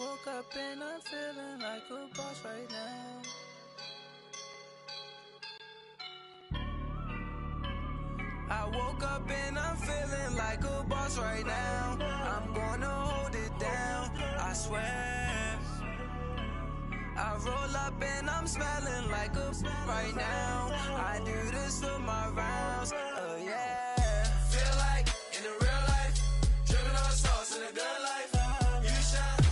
woke up and I'm feeling like a boss right now. I woke up and I'm feeling like a boss right now. I'm gonna hold it down, I swear. I roll up and I'm smelling like a right now. I do this for my rounds, oh yeah. Feel like in the real life, dripping on sauce in a good life. You shine.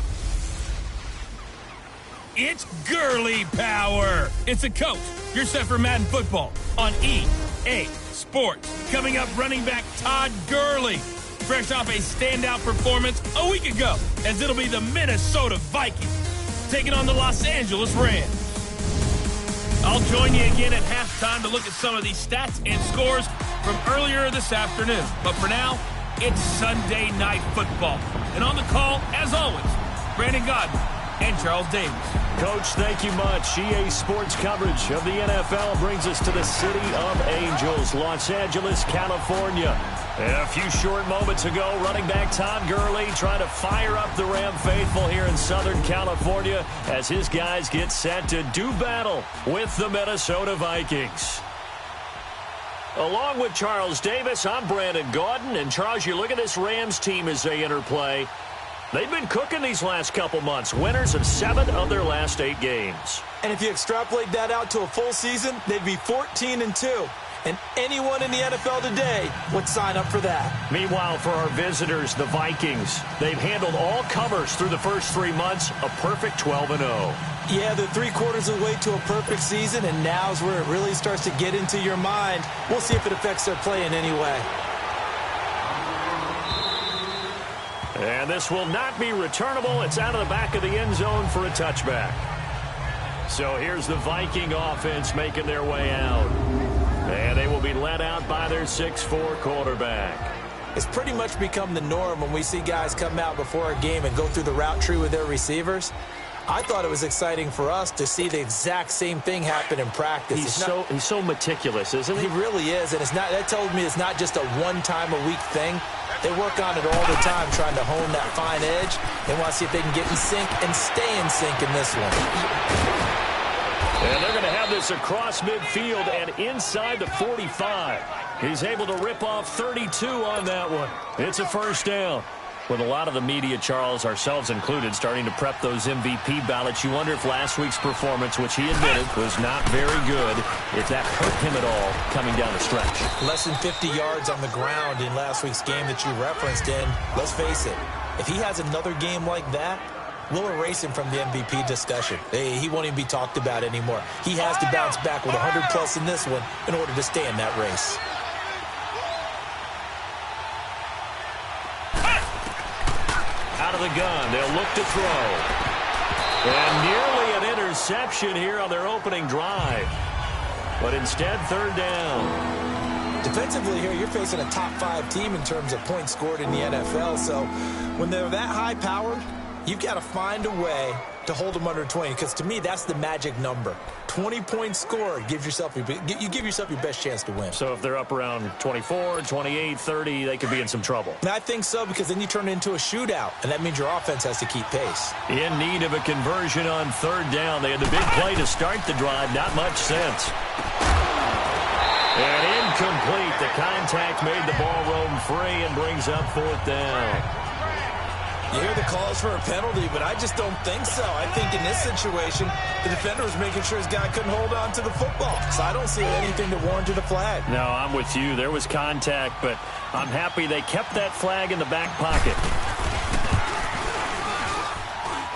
It's girly power. It's a coach. You're set for Madden football on EA Sports. Coming up, running back Todd Gurley, fresh off a standout performance a week ago, as it'll be the Minnesota Vikings taking on the Los Angeles Rams. I'll join you again at halftime to look at some of these stats and scores from earlier this afternoon. But for now, it's Sunday Night Football. And on the call, as always, Brandon Godwin and Charles Davis. Coach, thank you much. EA Sports coverage of the NFL brings us to the City of Angels, Los Angeles, California. A few short moments ago, running back Todd Gurley trying to fire up the Ram faithful here in Southern California as his guys get set to do battle with the Minnesota Vikings. Along with Charles Davis, I'm Brandon Gaudin. And Charles, you look at this Rams team as they interplay. They've been cooking these last couple months. Winners of 7 of their last 8 games. And if you extrapolate that out to a full season, they'd be 14-2. And anyone in the NFL today would sign up for that. Meanwhile, for our visitors, the Vikings, they've handled all comers through the first 3 months, a perfect 12-0. Yeah, they're 3/4 of the way to a perfect season, and now's where it really starts to get into your mind. We'll see if it affects their play in any way. And this will not be returnable. It's out of the back of the end zone for a touchback. So here's the Viking offense making their way out. And they will be led out by their 6'4" quarterback. It's pretty much become the norm when we see guys come out before a game and go through the route tree with their receivers. I thought it was exciting for us to see the exact same thing happen in practice. He's so meticulous, isn't he? He really is, and that tells me it's not just a one-time-a-week thing. They work on it all the time, trying to hone that fine edge. They want to see if they can get in sync and stay in sync in this one. And they're going to have this across midfield and inside the 45. He's able to rip off 32 on that one. It's a first down. With a lot of the media, Charles, ourselves included, starting to prep those MVP ballots, you wonder if last week's performance, which he admitted was not very good, if that hurt him at all coming down the stretch. Less than 50 yards on the ground in last week's game that you referenced in. Let's face it, if he has another game like that, we'll erase him from the MVP discussion. He won't even be talked about anymore. He has to bounce back with 100+ in this one in order to stay in that race. Out of the gun, they'll look to throw. And nearly an interception here on their opening drive. But instead, third down. Defensively here, you're facing a top 5 team in terms of points scored in the NFL. So when they're that high-powered, you've got to find a way to hold them under 20, because to me, that's the magic number. 20 points scored, you give yourself your best chance to win. So if they're up around 24, 28, 30, they could be in some trouble. And I think so, because then you turn it into a shootout, and that means your offense has to keep pace. In need of a conversion on third down. They had the big play to start the drive. Not much sense. And incomplete. The contact made the ball roam free and brings up fourth down. You hear the calls for a penalty, but I just don't think so. I think in this situation, the defender was making sure his guy couldn't hold on to the football. So I don't see anything that warranted a flag. No, I'm with you. There was contact, but I'm happy they kept that flag in the back pocket.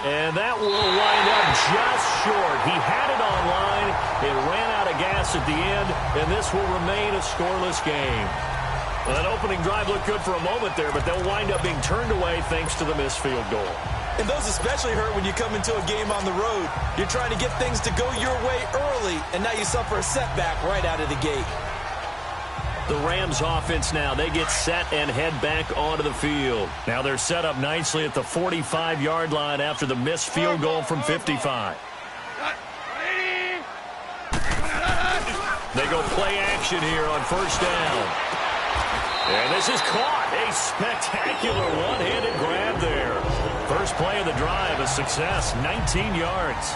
And that will wind up just short. He had it on line. It ran out of gas at the end, and this will remain a scoreless game. Well, that opening drive looked good for a moment there, but they'll wind up being turned away thanks to the missed field goal. And those especially hurt when you come into a game on the road. You're trying to get things to go your way early, and now you suffer a setback right out of the gate. The Rams offense now, they get set and head back onto the field. Now they're set up nicely at the 45-yard line after the missed field goal from 55. They go play action here on first down. And this is caught. A spectacular one-handed grab there. First play of the drive, a success, 19 yards.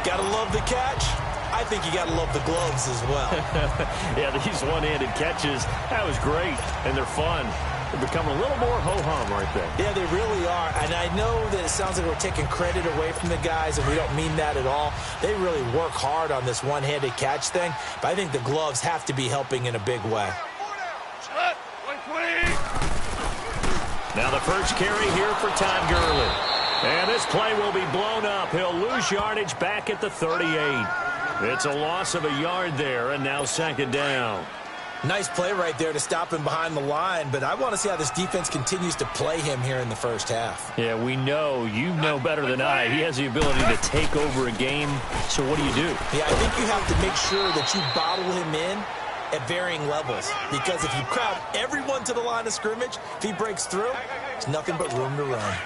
Gotta love the catch. I think you gotta love the gloves as well. Yeah, these one-handed catches, that was great, and they're fun. They're becoming a little more ho-hum right there. Yeah, they really are. And I know that it sounds like we're taking credit away from the guys, and we don't mean that at all. They really work hard on this one-handed catch thing, but I think the gloves have to be helping in a big way. Now the first carry here for Todd Gurley. And this play will be blown up. He'll lose yardage back at the 38. It's a loss of a yard there, and now second down. Nice play right there to stop him behind the line, but I want to see how this defense continues to play him here in the first half. Yeah, we know. You know better than I. He has the ability to take over a game, so what do you do? Yeah, I think you have to make sure that you bottle him in at varying levels, because if you crowd everyone to the line of scrimmage, if he breaks through, there's nothing but room to run.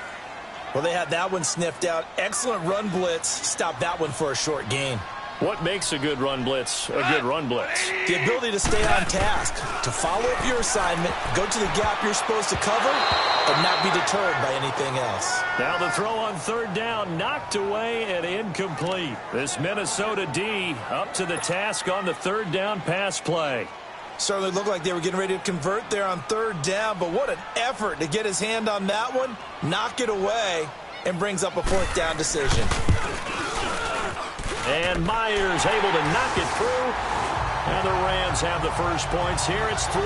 Well, they had that one sniffed out. Excellent run blitz. Stop that one for a short gain. What makes a good run blitz a good run blitz? The ability to stay on task, to follow up your assignment, go to the gap you're supposed to cover, and not be deterred by anything else. Now the throw on third down, knocked away and incomplete. This Minnesota D up to the task on the third down pass play. Certainly looked like they were getting ready to convert there on third down, but what an effort to get his hand on that one, knock it away, and brings up a fourth down decision. And Myers able to knock it through. And the Rams have the first points here. It's 3-0.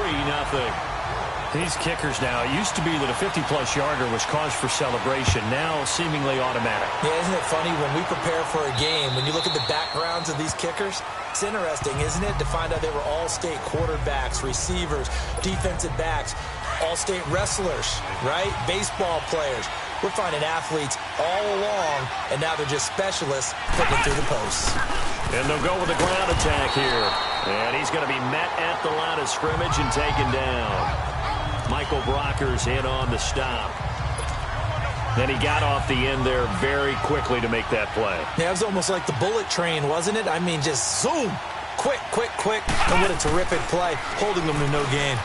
These kickers now, it used to be that a 50-plus yarder was cause for celebration. Now seemingly automatic. Yeah, isn't it funny when we prepare for a game, when you look at the backgrounds of these kickers, it's interesting, isn't it, to find out they were all-state quarterbacks, receivers, defensive backs, all-state wrestlers, right? Baseball players. We're finding athletes all along, and now they're just specialists putting it through the posts. And they'll go with a ground attack here. And he's going to be met at the line of scrimmage and taken down. Michael Brockers in on the stop. Then he got off the end there very quickly to make that play. Yeah, it was almost like the bullet train, wasn't it? I mean, just zoom. Quick, quick, quick. And what a terrific play, holding them to no gain.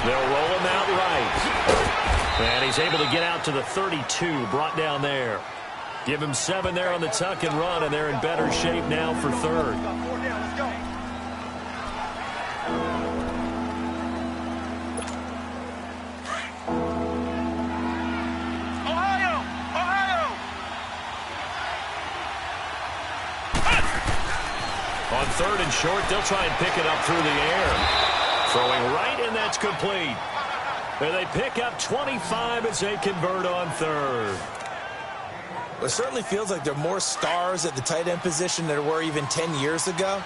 They'll roll him out right. And he's able to get out to the 32, brought down there. Give him 7 there on the tuck and run, and they're in better shape now for third. On third and short, they'll try and pick it up through the air. Throwing right, and that's complete. And they pick up 25 as they convert on third. Well, it certainly feels like there are more stars at the tight end position than there were even 10 years ago.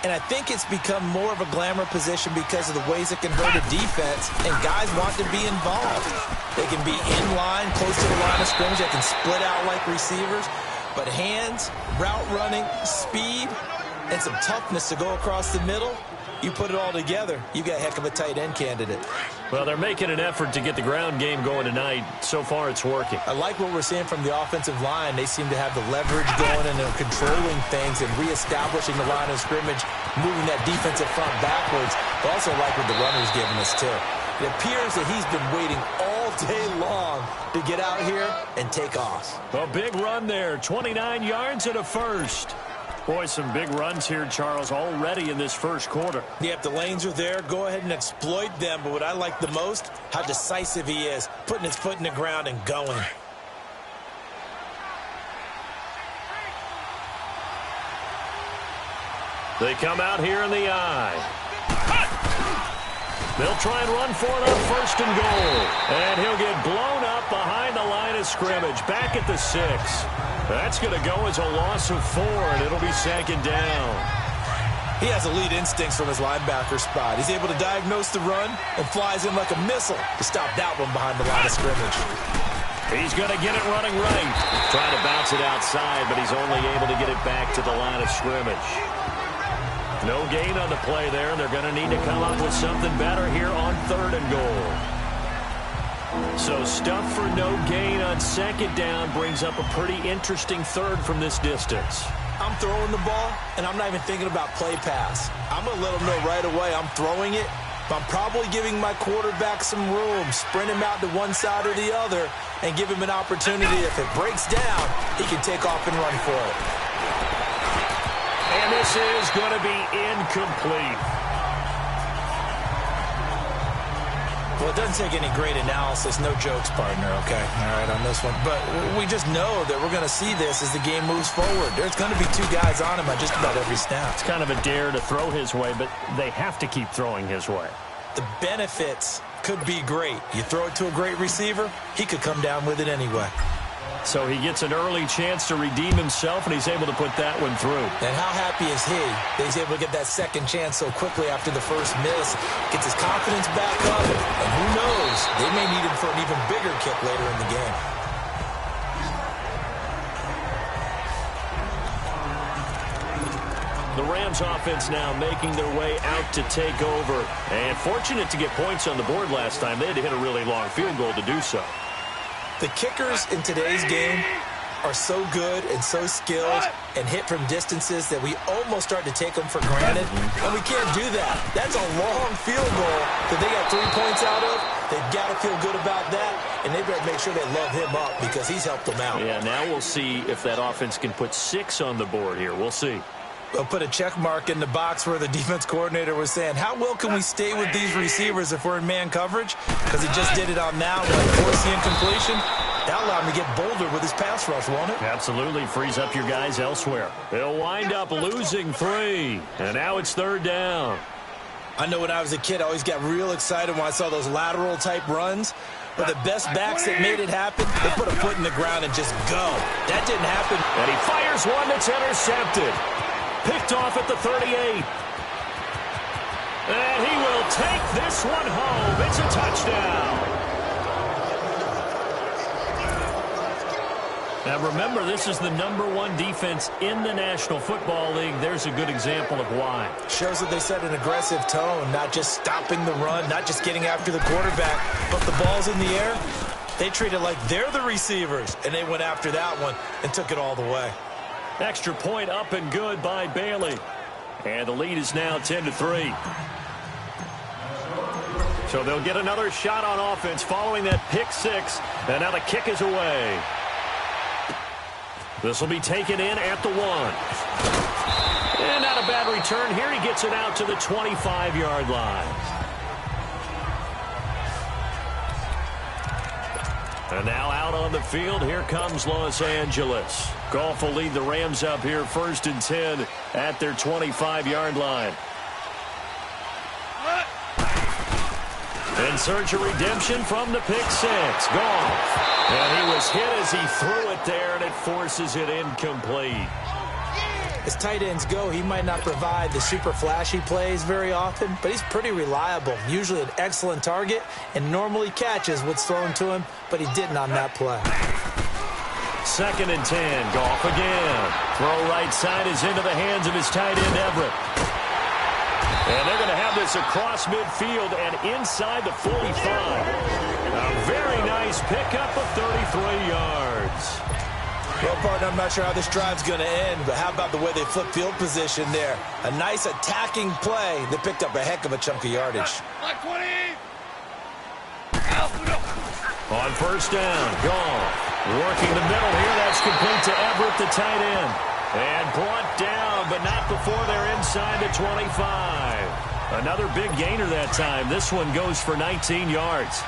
And I think it's become more of a glamour position because of the ways it can hurt a defense, and guys want to be involved. They can be in line, close to the line of scrimmage. They can split out like receivers. But hands, route running, speed, and some toughness to go across the middle, you put it all together, you got a heck of a tight end candidate. Well, they're making an effort to get the ground game going tonight. So far, it's working. I like what we're seeing from the offensive line. They seem to have the leverage going, and they're controlling things and reestablishing the line of scrimmage, moving that defensive front backwards. But also like what the runner's giving us, too. It appears that he's been waiting all day long to get out here and take off. A big run there, 29 yards and a first. Boy, some big runs here, Charles, already in this first quarter. Yeah, if the lanes are there, go ahead and exploit them. But what I like the most, how decisive he is, putting his foot in the ground and going. They come out here in the eye. They'll try and run for it on first and goal. And he'll get blown up behind the line of scrimmage, back at the 6. That's going to go as a loss of 4, and it'll be second down. He has elite instincts from his linebacker spot. He's able to diagnose the run and flies in like a missile to stop that one behind the line of scrimmage. He's going to get it running right. Trying to bounce it outside, but he's only able to get it back to the line of scrimmage. No gain on the play there. They're going to need to come up with something better here on third and goal. So stuff for no gain on second down brings up a pretty interesting third from this distance. I'm throwing the ball, and I'm not even thinking about play pass. I'm going to let them know right away I'm throwing it, I'm probably giving my quarterback some room, sprint him out to one side or the other, and give him an opportunity. If it breaks down, he can take off and run for it. And this is going to be incomplete. Well, it doesn't take any great analysis. No jokes, partner, okay? All right, on this one. But we just know that we're going to see this as the game moves forward. There's going to be two guys on him on just about every snap. It's kind of a dare to throw his way, but they have to keep throwing his way. The benefits could be great. You throw it to a great receiver, he could come down with it anyway. So he gets an early chance to redeem himself, and he's able to put that one through. And how happy is he that he's able to get that second chance so quickly after the first miss, gets his confidence back up, and who knows, they may need him for an even bigger kick later in the game. The Rams offense now making their way out to take over. And fortunate to get points on the board last time. They had to hit a really long field goal to do so. The kickers in today's game are so good and so skilled and hit from distances that we almost start to take them for granted. And we can't do that. That's a long field goal that they got 3 points out of. They've got to feel good about that, and they better make sure they love him up because he's helped them out. Yeah, now we'll see if that offense can put 6 on the board here. We'll see. We'll put a check mark in the box where the defense coordinator was saying, how well can we stay with these receivers if we're in man coverage? Because he just did it on that one. Force the incompletion. That allowed him to get bolder with his pass rush, won't it? Absolutely. Frees up your guys elsewhere. They'll wind up losing 3. And now it's 3rd down. I know when I was a kid, I always got real excited when I saw those lateral-type runs. But the best backs that made it happen, they put a foot in the ground and just go. That didn't happen. And he fires one that's intercepted. Picked off at the 38. And he will take this one home. It's a touchdown. Now remember, this is the #1 defense in the National Football League. There's a good example of why. Shows that they set an aggressive tone, not just stopping the run, not just getting after the quarterback, but the ball's in the air. They treat it like they're the receivers, and they went after that one and took it all the way. Extra point up and good by Bailey. And the lead is now 10-3. So they'll get another shot on offense following that pick 6. And now the kick is away. This will be taken in at the 1. And not a bad return here. He gets it out to the 25-yard line. And now out on the field, here comes Los Angeles. Goff will lead the Rams up here 1st and 10 at their 25-yard line. In search of redemption from the pick 6. Goff. And he was hit as he threw it there, and it forces it incomplete. As tight ends go, he might not provide the super flashy plays very often, but he's pretty reliable. Usually an excellent target, and normally catches what's thrown to him, but he didn't on that play. 2nd and 10. Goff again. Throw right side is into the hands of his tight end, Everett. And they're going to have this across midfield and inside the 45. A very nice pickup of 33 yards. Well, partner, I'm not sure how this drive's going to end, but how about the way they flip field position there? A nice attacking play that picked up a heck of a chunk of yardage. On 1st down, Goff working the middle here. That's complete to Everett, the tight end. And brought down, but not before they're inside the 25. Another big gainer that time. This one goes for 19 yards.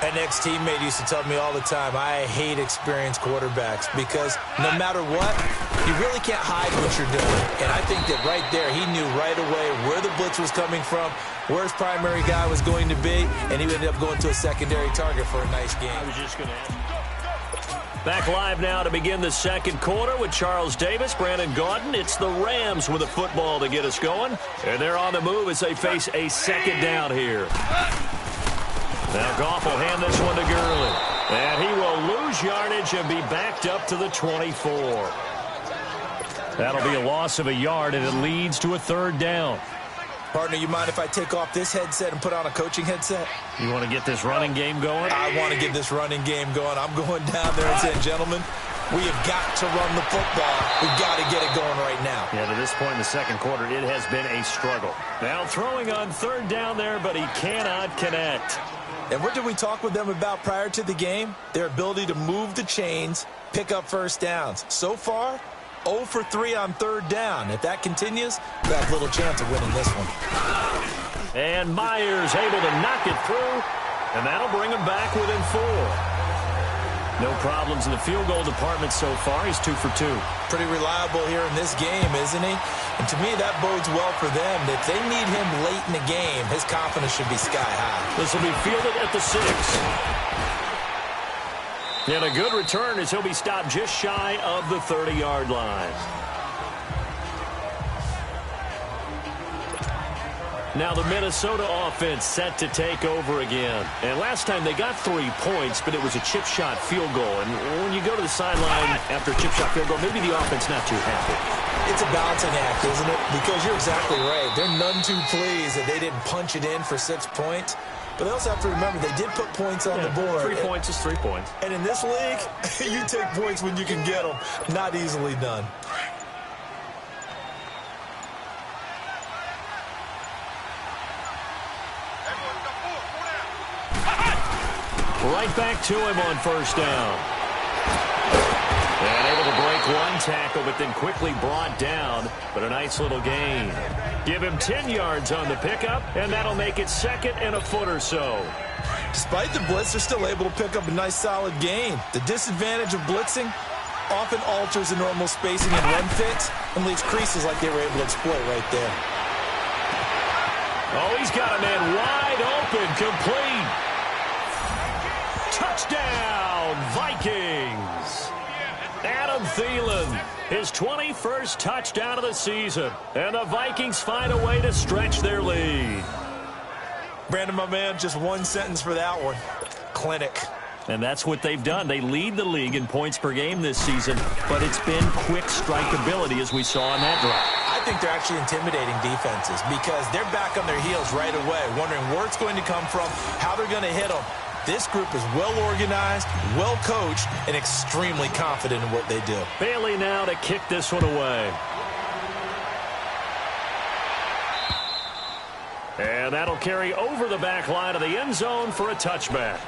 An ex-teammate used to tell me all the time, I hate experienced quarterbacks because no matter what, you really can't hide what you're doing. And I think that right there, he knew right away where the blitz was coming from, where his primary guy was going to be, and he ended up going to a secondary target for a nice game. I was just going to ask. Back live now to begin the 2nd quarter with Charles Davis, Brandon Gaudin. It's the Rams with a football to get us going. And they're on the move as they face a 2nd down here. Now Goff will hand this one to Gurley. And he will lose yardage and be backed up to the 24. That'll be a loss of a yard, and it leads to a 3rd down. Partner, you mind if I take off this headset and put on a coaching headset? You want to get this running game going? I want to get this running game going. I'm going down there and saying, gentlemen, We have got to run the football. We've got to get it going right now. Yeah, to this point in the second quarter, it has been a struggle. Now throwing on third down there, but he cannot connect. And what did we talk with them about prior to the game? Their ability to move the chains, pick up first downs. So far, 0 for 3 on third down. If that continues, we have little chance of winning this one. And Myers able to knock it through, and that'll bring him back within 4. No problems in the field goal department so far. He's 2 for 2. Pretty reliable here in this game, isn't he? And to me, that bodes well for them. If they need him late in the game, his confidence should be sky high. This will be fielded at the 6. And a good return as he'll be stopped just shy of the 30-yard line. Now the Minnesota offense set to take over again. And last time they got 3 points, but it was a chip shot field goal. And when you go to the sideline after a chip shot field goal, maybe the offense not too happy. It's a balancing act, isn't it? Because you're exactly right. They're none too pleased that they didn't punch it in for 6 points. But they also have to remember they did put points on the board. 3 points is 3 points. And in this league, you take points when you can get them. Not easily done. Right back to him on first down. And able to break one tackle, but then quickly brought down. But a nice little gain. Give him 10 yards on the pickup, and that'll make it second and a foot or so. Despite the blitz, they're still able to pick up a nice solid gain. The disadvantage of blitzing often alters the normal spacing and run fits and leaves creases like they were able to exploit right there. Oh, he's got a man wide open, complete. Touchdown, Vikings. Adam Thielen, his 21st touchdown of the season. And the Vikings find a way to stretch their lead. Brandon, my man, just one sentence for that one. Clinic. And that's what they've done. They lead the league in points per game this season, but it's been quick strikeability as we saw in that drive. I think they're actually intimidating defenses because they're back on their heels right away, wondering where it's going to come from, how they're going to hit them. This group is well organized, well coached, and extremely confident in what they do. Bailey now to kick this one away. And that'll carry over the back line of the end zone for a touchback.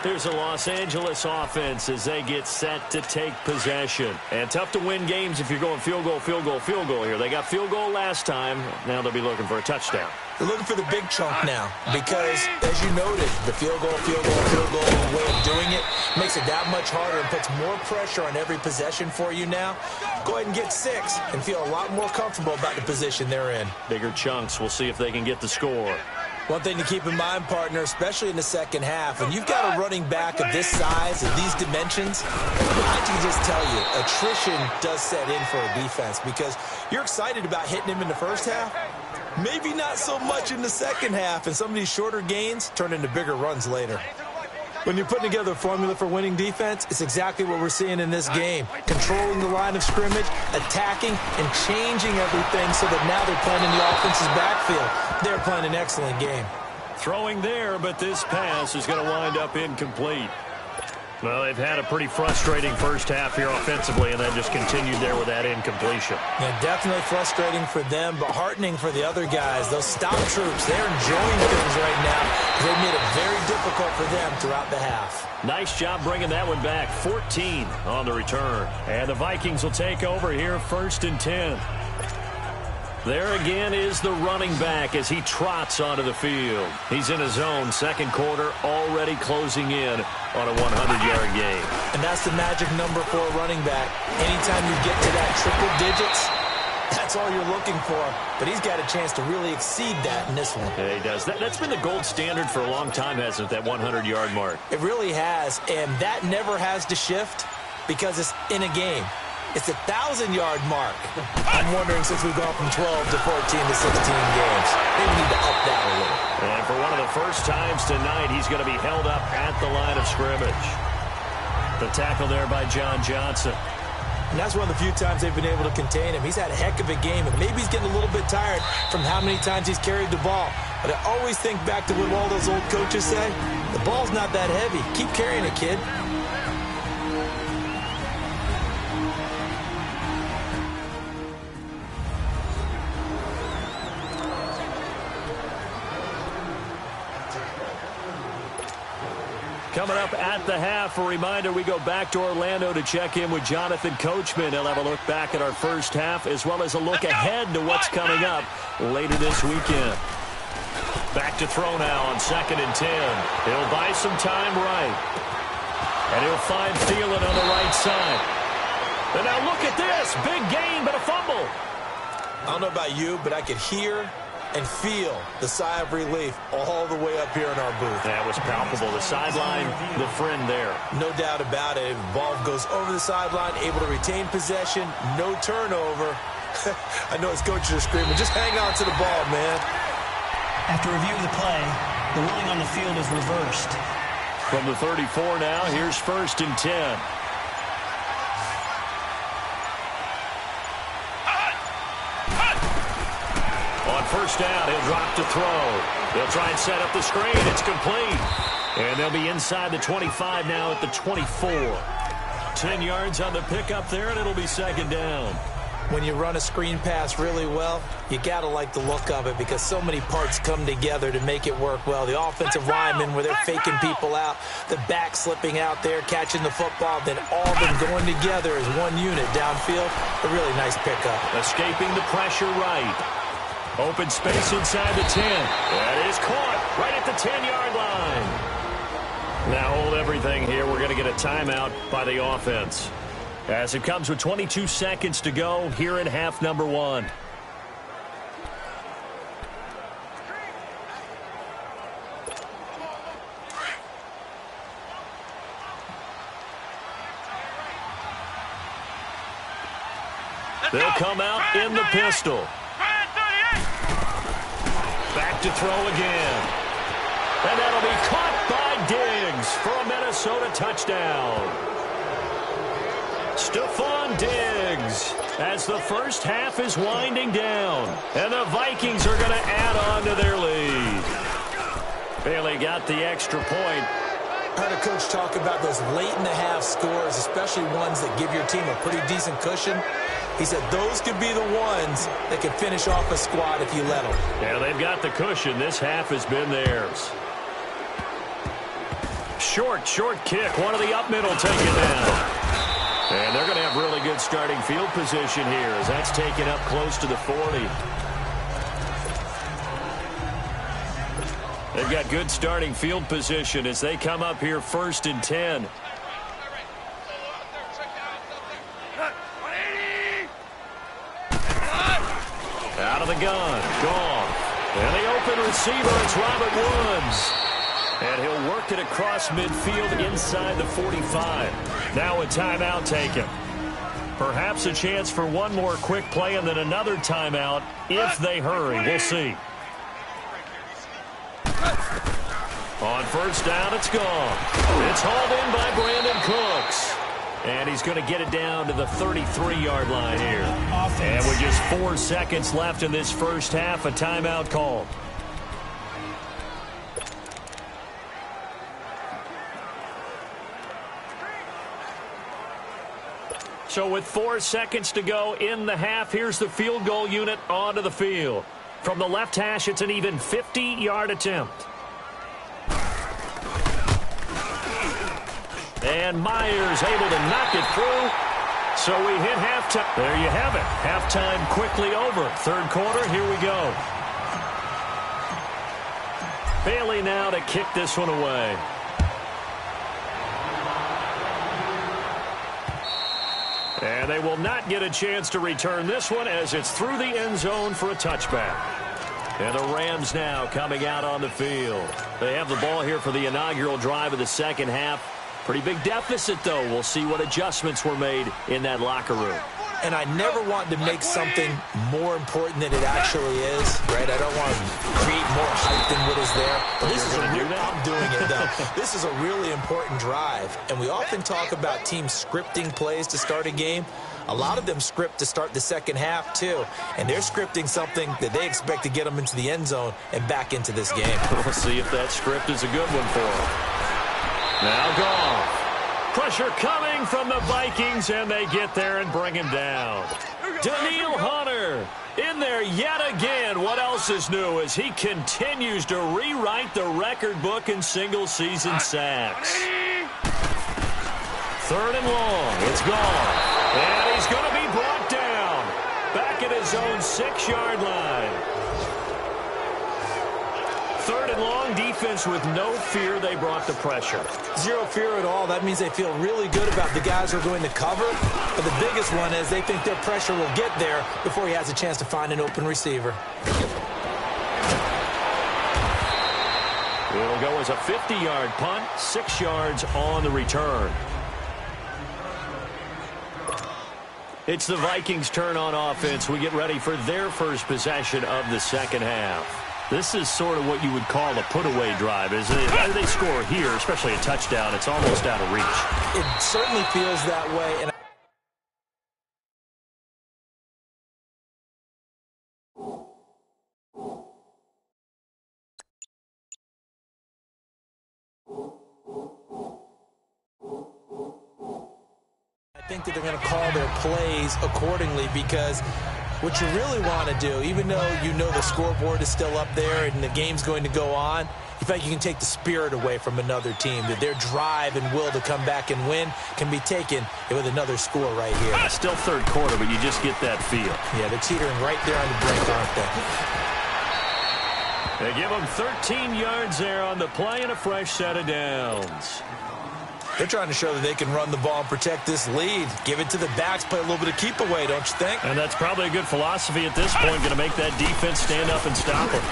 Here's the Los Angeles offense as they get set to take possession. And tough to win games if you're going field goal, field goal, field goal here. They got field goal last time. Now they'll be looking for a touchdown. They're looking for the big chunk now because, as you noted, the field goal, way of doing it makes it that much harder and puts more pressure on every possession for you now. Go ahead and get 6 and feel a lot more comfortable about the position they're in. Bigger chunks. We'll see if they can get the score. One thing to keep in mind, partner, especially in the second half, when you've got a running back of this size and these dimensions, I can just tell you, attrition does set in for a defense because you're excited about hitting him in the first half. Maybe not so much in the second half, and some of these shorter gains turn into bigger runs later. When you're putting together a formula for winning defense, it's exactly what we're seeing in this game. Controlling the line of scrimmage, attacking, and changing everything so that now they're playing in the offense's backfield. They're playing an excellent game. Throwing there, but this pass is going to wind up incomplete. Well, they've had a pretty frustrating first half here offensively, and then just continued there with that incompletion. Yeah, definitely frustrating for them, but heartening for the other guys. Those stop troops, they're enjoying things right now. They made it very difficult for them throughout the half. Nice job bringing that one back. 14 on the return. And the Vikings will take over here, 1st and 10. There again is the running back as he trots onto the field. He's in his zone, second quarter, already closing in on a 100-yard game. And that's the magic number for a running back. Anytime you get to that triple digits, that's all you're looking for. But he's got a chance to really exceed that in this one. Yeah, he does. That's been the gold standard for a long time, hasn't it, that 100-yard mark? It really has, and that never has to shift because it's in a game. It's a 1,000-yard mark. I'm wondering, since we've gone from 12 to 14 to 16 games, maybe we need to up that a little. And for one of the first times tonight, he's going to be held up at the line of scrimmage. The tackle there by John Johnson. And that's one of the few times they've been able to contain him. He's had a heck of a game, and maybe he's getting a little bit tired from how many times he's carried the ball. But I always think back to what all those old coaches say. The ball's not that heavy. Keep carrying it, kid. Coming up at the half, a reminder, we go back to Orlando to check in with Jonathan Coachman. He'll have a look back at our first half as well as a look ahead to what's coming up later this weekend. Back to throw now on 2nd and 10. He'll buy some time right. And he'll find Thielen on the right side. And now look at this. Big gain, but a fumble. I don't know about you, but I could hear and feel the sigh of relief all the way up here in our booth. That was palpable. The sideline, the friend there. No doubt about it. Ball goes over the sideline, able to retain possession, no turnover. I know his coaches are screaming, just hang on to the ball, man. After review of the play, the ruling on the field is reversed. From the 34 now, here's 1st and 10. On 1st down, he'll drop to throw. They'll try and set up the screen. It's complete. And they'll be inside the 25 now at the 24. 10 yards on the pickup there, and it'll be 2nd down. When you run a screen pass really well, you got to like the look of it because so many parts come together to make it work well. The offensive linemen, where they're faking people out, the back slipping out there, catching the football, then all of them going together as one unit downfield. A really nice pickup. Escaping the pressure right. Open space inside the 10. That is caught right at the 10-yard line. Now hold everything here. We're going to get a timeout by the offense. As it comes with 22 seconds to go here in half number 1. They'll come out in the pistol. Back to throw again. And that'll be caught by Diggs for a Minnesota touchdown. Stephon Diggs as the first half is winding down. And the Vikings are going to add on to their lead. Bailey got the extra point. I heard a coach talk about those late-in-the-half scores, especially ones that give your team a pretty decent cushion. He said those could be the ones that could finish off a squad if you let them. Yeah, they've got the cushion. This half has been theirs. Short kick. One of the up middle taken down. And they're going to have really good starting field position here as that's taken up close to the 40. They've got good starting field position as they come up here 1st and 10. Out of the gun. Gone. And the open receiver, it's Robert Woods. And he'll work it across midfield inside the 45. Now a timeout taken. Perhaps a chance for one more quick play and then another timeout if they hurry. We'll see. On 1st down, it's gone. It's hauled in by Brandon Cooks. And he's going to get it down to the 33-yard line here. And with just 4 seconds left in this first half, a timeout called. So with 4 seconds to go in the half, here's the field goal unit onto the field. From the left hash, it's an even 50-yard attempt. And Myers able to knock it through. So we hit halftime. There you have it. Halftime quickly over. 3rd quarter, here we go. Bailey now to kick this one away. And they will not get a chance to return this one as it's through the end zone for a touchback. And the Rams now coming out on the field. They have the ball here for the inaugural drive of the second half. Pretty big deficit, though. We'll see what adjustments were made in that locker room. And I never want to make something more important than it actually is, right? I don't want to create more hype than what is there. But this is I'm doing it, though. This is a really important drive. And we often talk about teams scripting plays to start a game. A lot of them script to start the second half, too. And they're scripting something that they expect to get them into the end zone and back into this game. We'll see if that script is a good one for them. Now Goff. Pressure coming from the Vikings, and they get there and bring him down. Daniil Hunter in there yet again. What else is new as he continues to rewrite the record book in single-season sacks. 3rd and long. It's gone. And he's going to be brought down. Back at his own 6-yard line. 3rd and long, defense with no fear. They brought the pressure. Zero fear at all. That means they feel really good about the guys who are going to cover. But the biggest one is they think their pressure will get there before he has a chance to find an open receiver. It'll go as a 50-yard punt, 6 yards on the return. It's the Vikings' turn on offense. We get ready for their first possession of the second half. This is sort of what you would call a put-away drive, isn't it? How do they score here, especially a touchdown? It's almost out of reach. It certainly feels that way. And I think that they're going to call their plays accordingly, because what you really want to do, even though you know the scoreboard is still up there and the game's going to go on, you feel like you can take the spirit away from another team, that their drive and will to come back and win can be taken with another score right here. Still 3rd quarter, but you just get that feel. Yeah, they're teetering right there on the brink, aren't they? They give them 13 yards there on the play and a fresh set of downs. They're trying to show that they can run the ball and protect this lead. Give it to the backs, play a little bit of keep away, don't you think? And that's probably a good philosophy at this point, going to make that defense stand up and stop them.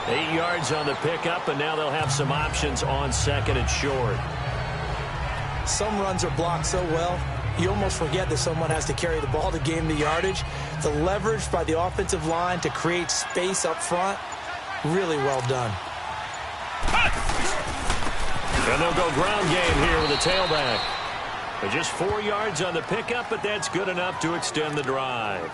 8 yards on the pickup, and now they'll have some options on 2nd and short. Some runs are blocked so well, you almost forget that someone has to carry the ball to gain the yardage. The leverage by the offensive line to create space up front, really well done. And they'll go ground game here with a tailback. But just 4 yards on the pickup, but that's good enough to extend the drive.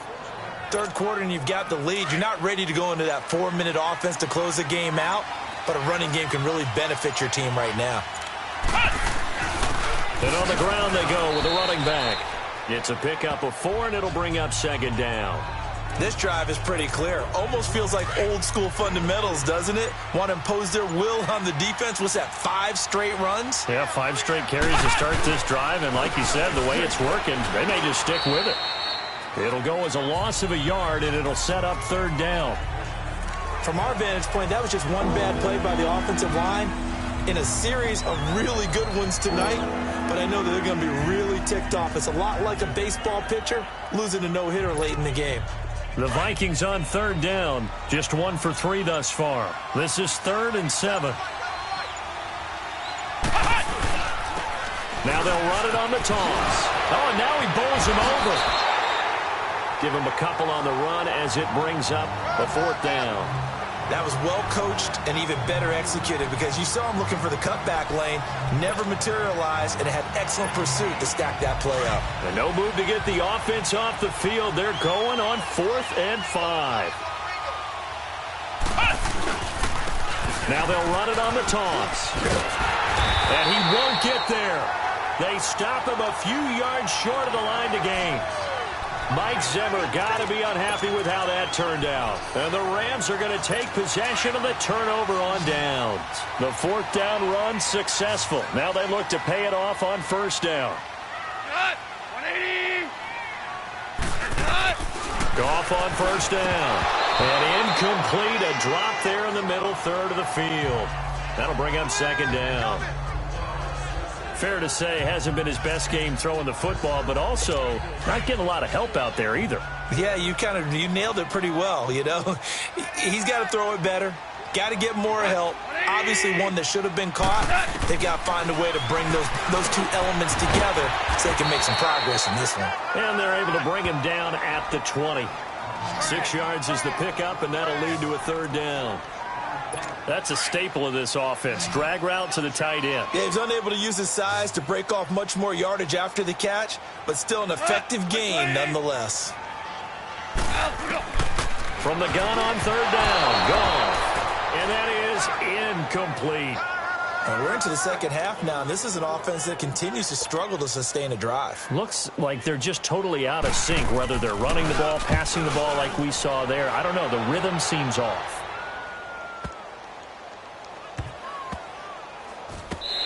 3rd quarter and you've got the lead. You're not ready to go into that 4-minute offense to close the game out, but a running game can really benefit your team right now. And on the ground they go with a running back. It's a pickup of 4, and it'll bring up 2nd down. This drive is pretty clear. Almost feels like old school fundamentals, doesn't it? Want to impose their will on the defense. What's that, 5 straight runs? Yeah, 5 straight carries to start this drive, and like you said, the way it's working, they may just stick with it. It'll go as a loss of a yard, and it'll set up 3rd down. From our vantage point, that was just one bad play by the offensive line in a series of really good ones tonight, but I know that they're going to be really ticked off. It's a lot like a baseball pitcher losing a no-hitter late in the game. The Vikings on 3rd down, just 1 for 3 thus far. This is 3rd and 7. Now they'll run it on the toss. Oh, and now he bowls him over. Give him a couple on the run as it brings up a 4th down. That was well coached and even better executed, because you saw him looking for the cutback lane, never materialized, and had excellent pursuit to stack that play up. And no move to get the offense off the field. They're going on 4th and 5. Now they'll run it on the toss. And he won't get there. They stop him a few yards short of the line to gain. Mike Zimmer got to be unhappy with how that turned out. And the Rams are going to take possession of the turnover on downs. The 4th down run successful. Now they look to pay it off on 1st down. 180. Goff on 1st down. And incomplete, a drop there in the middle 3rd of the field. That'll bring up 2nd down. Fair to say, hasn't been his best game throwing the football, but also not getting a lot of help out there either. Yeah, you nailed it pretty well, you know. He's got to throw it better. Got to get more help. Obviously one that should have been caught. They've got to find a way to bring those 2 elements together so they can make some progress in this one. And they're able to bring him down at the 20. 6 yards is the pickup, and that'll lead to a 3rd down. That's a staple of this offense. Drag route to the tight end. Yeah, he's unable to use his size to break off much more yardage after the catch, but still an effective gain nonetheless. From the gun on 3rd down, gone. And that is incomplete. And we're into the second half now, and this is an offense that continues to struggle to sustain a drive. Looks like they're just totally out of sync, whether they're running the ball, passing the ball like we saw there. I don't know. The rhythm seems off.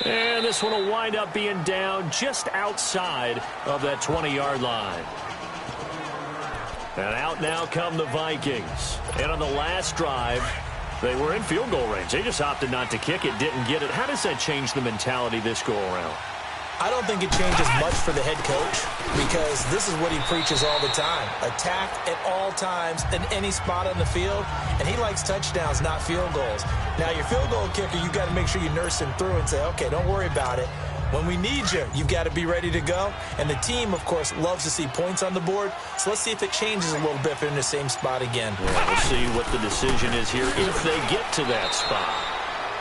And this one will wind up being down just outside of that 20-yard line. And out now come the Vikings. And on the last drive, they were in field goal range. They just opted not to kick it, didn't get it. How does that change the mentality this go-around? I don't think it changes much for the head coach because this is what he preaches all the time. Attack at all times in any spot on the field, and he likes touchdowns, not field goals. Now, your field goal kicker, you've got to make sure you nurse him through and say, okay, don't worry about it. When we need you, you've got to be ready to go. And the team, of course, loves to see points on the board. So let's see if it changes a little bit if they're in the same spot again. Yeah, we'll see what the decision is here if they get to that spot.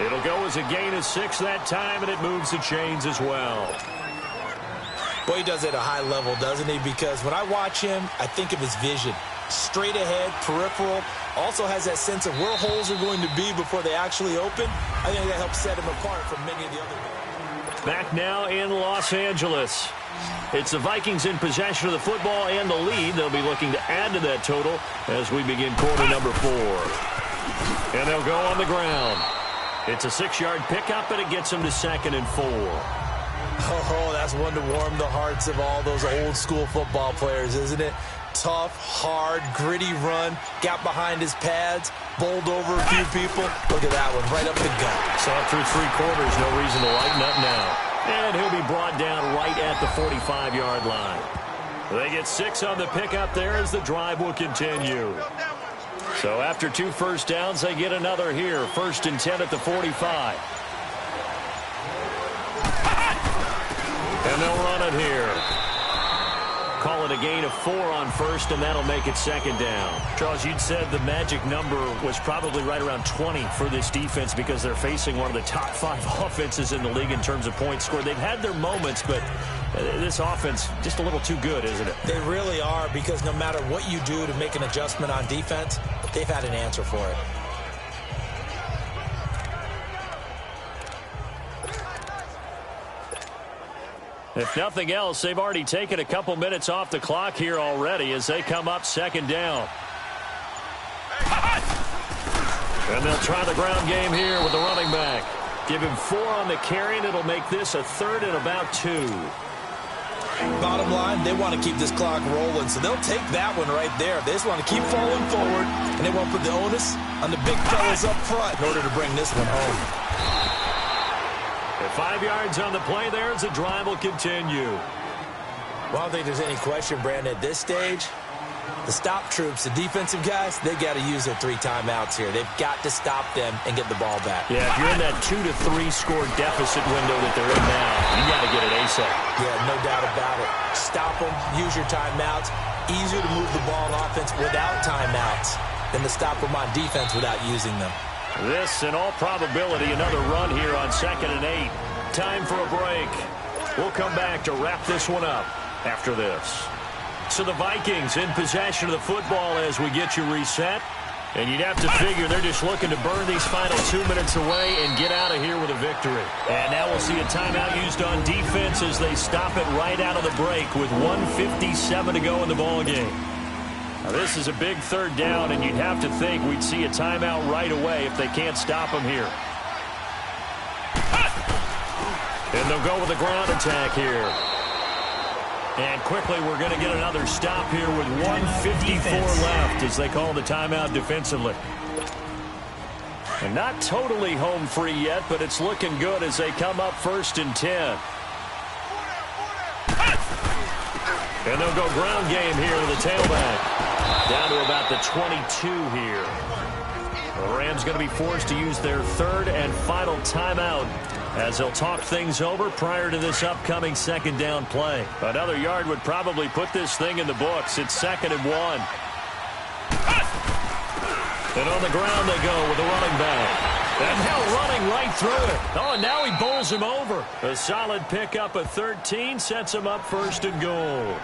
It'll go as a gain of 6 that time, and it moves the chains as well. Boy, he does it at a high level, doesn't he? Because when I watch him, I think of his vision. Straight ahead, peripheral. Also has that sense of where holes are going to be before they actually open. I think that helps set him apart from many of the other guys. Back now in Los Angeles. It's the Vikings in possession of the football and the lead. They'll be looking to add to that total as we begin quarter number 4. And they'll go on the ground. It's a 6-yard pickup, and it gets them to 2nd and 4. Oh, that's one to warm the hearts of all those old-school football players, isn't it? Tough, hard, gritty run, got behind his pads, bowled over a few people. Look at that one, right up the gut. Saw it through 3 quarters, no reason to lighten up now. And he'll be brought down right at the 45-yard line. They get 6 on the pickup there as the drive will continue. So after 2 first downs, they get another here. 1st and 10 at the 45. And they'll run it here. Call it a gain of 4 on 1st, and that'll make it 2nd down. Charles, you'd said the magic number was probably right around 20 for this defense because they're facing one of the top 5 offenses in the league in terms of points scored. They've had their moments, but this offense just a little too good, isn't it? They really are, because no matter what you do to make an adjustment on defense, they've had an answer for it. If nothing else, they've already taken a couple minutes off the clock here already as they come up 2nd down. And they'll try the ground game here with the running back. Give him 4 on the carry, and it'll make this a 3rd and about 2. Bottom line, they want to keep this clock rolling, so they'll take that one right there. They just want to keep falling forward, and they won't put the onus on the big fellas up front in order to bring this one home. 5 yards on the play there as the drive will continue. Well, I don't think there's any question, Brandon, at this stage. The stop troops, the defensive guys, they got to use their 3 timeouts here. They've got to stop them and get the ball back. Yeah, if you're in that 2 to 3 score deficit window that they're in now, you got to get it ASAP. Yeah, no doubt about it. Stop them, use your timeouts. Easier to move the ball on offense without timeouts than to stop them on defense without using them. This, in all probability, another run here on 2nd and 8. Time for a break. We'll come back to wrap this one up after this. So the Vikings in possession of the football as we get you reset. And you'd have to figure they're just looking to burn these final 2 minutes away and get out of here with a victory. And now we'll see a timeout used on defense as they stop it right out of the break with 1:57 to go in the ballgame. Now, this is a big 3rd down, and you'd have to think we'd see a timeout right away if they can't stop them here. And they'll go with a ground attack here. And quickly, we're going to get another stop here with 1:54 left as they call the timeout defensively. And not totally home free yet, but it's looking good as they come up 1st and 10. And they'll go ground game here with the tailback. Down to about the 22 here. The Rams going to be forced to use their 3rd and final timeout as they'll talk things over prior to this upcoming 2nd down play. Another yard would probably put this thing in the books. It's 2nd and 1. And on the ground they go with the running back. And now running right through it. Oh, and now he bowls him over. A solid pickup of 13 sets him up 1st and goal.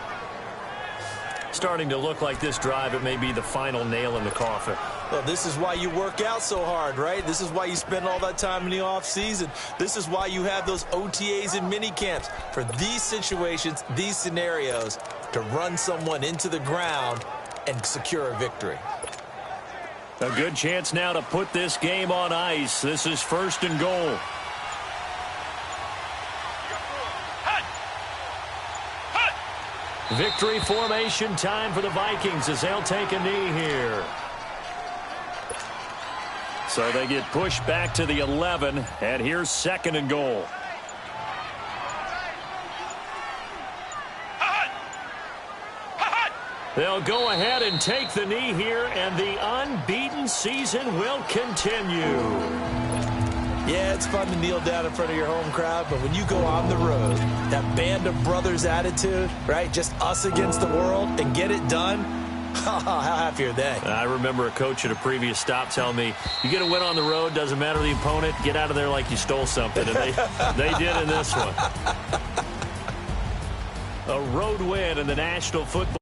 Starting to look like this drive, it may be the final nail in the coffin. Well, this is why you work out so hard, right? This is why you spend all that time in the offseason. This is why you have those OTAs and mini camps for these situations, these scenarios, to run someone into the ground and secure a victory. A good chance now to put this game on ice. This is 1st and goal. Victory formation time for the Vikings as they'll take a knee here. So they get pushed back to the 11, and here's 2nd and goal. They'll go ahead and take the knee here, and the unbeaten season will continue. Yeah, it's fun to kneel down in front of your home crowd, but when you go on the road, that band of brothers attitude, right, just us against the world, and get it done, how happy are they? I remember a coach at a previous stop telling me, you get a win on the road, doesn't matter the opponent, get out of there like you stole something, and they did in this one. A road win in the National Football